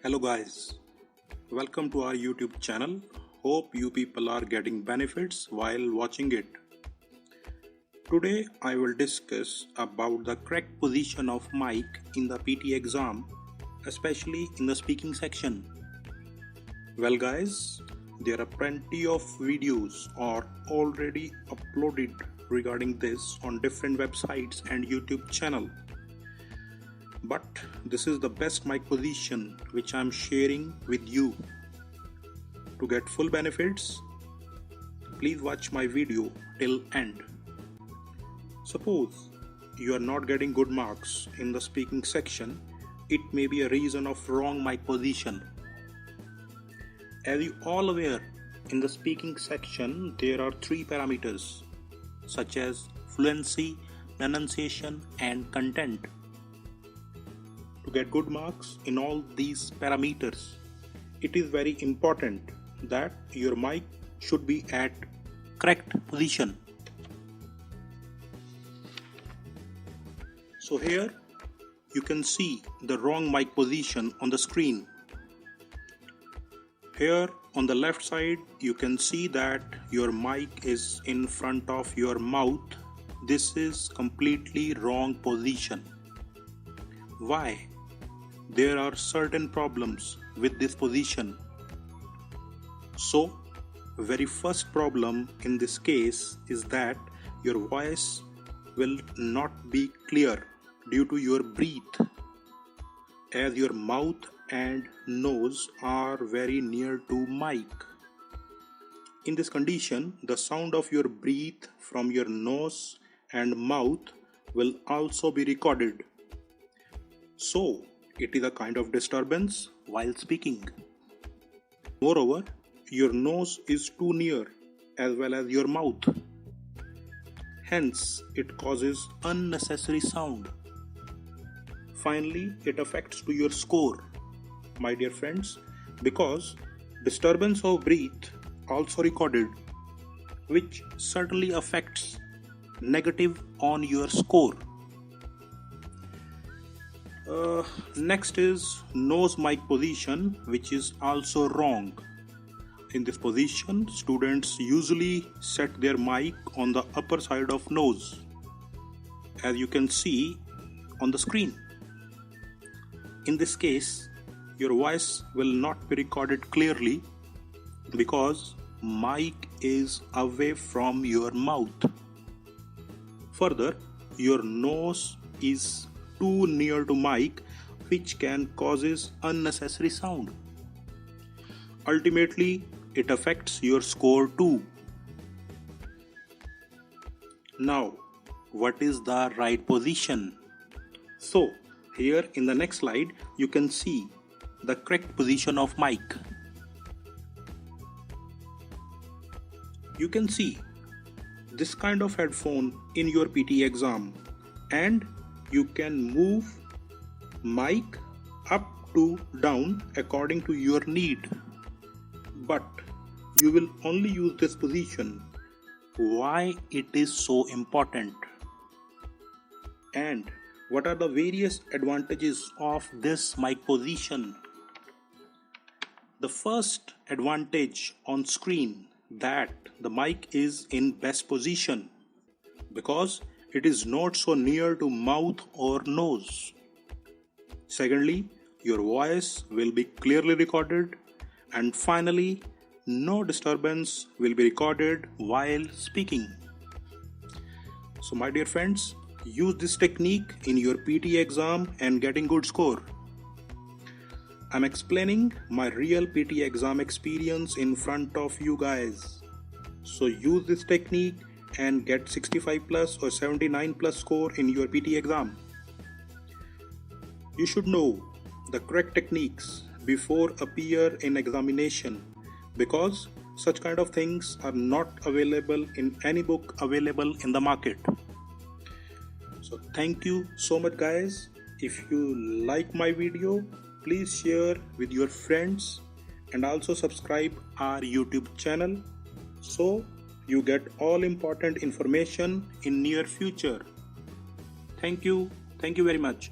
Hello guys, welcome to our YouTube channel. Hope you people are getting benefits while watching it. Today I will discuss about the correct position of mic in the PT exam, especially in the speaking section. Well guys, there are plenty of videos are already uploaded regarding this on different websites and YouTube channel. But this is the best mic position which I am sharing with you. To get full benefits, please watch my video till end. Suppose you are not getting good marks in the speaking section, it may be a reason of wrong mic position. As you all aware, in the speaking section there are three parameters such as fluency, pronunciation and content. To get good marks in all these parameters, it is very important that your mic should be at correct position. So here you can see the wrong mic position on the screen. Here on the left side you can see that your mic is in front of your mouth. This is completely wrong position. Why? There are certain problems with this position. So, very first problem in this case is that your voice will not be clear due to your breath, as your mouth and nose are very near to mic. In this condition, the sound of your breath from your nose and mouth will also be recorded. So, it is a kind of disturbance while speaking. Moreover, your nose is too near as well as your mouth. Hence, it causes unnecessary sound. Finally, it affects to your score, my dear friends, because disturbance of breath also recorded, which certainly affects negative on your score. Next is nose mic position, which is also wrong. In this position, students usually set their mic on the upper side of nose, as you can see on the screen. In this case, your voice will not be recorded clearly because mic is away from your mouth. Further, your nose is too near to mic, which can causes unnecessary sound. Ultimately, it affects your score too. Now, what is the right position? So, here in the next slide, you can see the correct position of mic. You can see this kind of headphone in your PT exam, and you can move mic up to down according to your need. But you will only use this position. Why it is so important? And what are the various advantages of this mic position? The first advantage on screen that the mic is in best position because it is not so near to mouth or nose. Secondly, your voice will be clearly recorded, and finally, no disturbance will be recorded while speaking. So my dear friends, use this technique in your PT exam and getting good score. I'm explaining my real PT exam experience in front of you guys. So use this technique and get 65 plus or 79 plus score in your PT exam. You should know the correct techniques before appear in examination, because such kind of things are not available in any book available in the market. So thank you so much guys. If you like my video, please share with your friends and also subscribe our YouTube channel so you get all important information in near future. Thank you very much.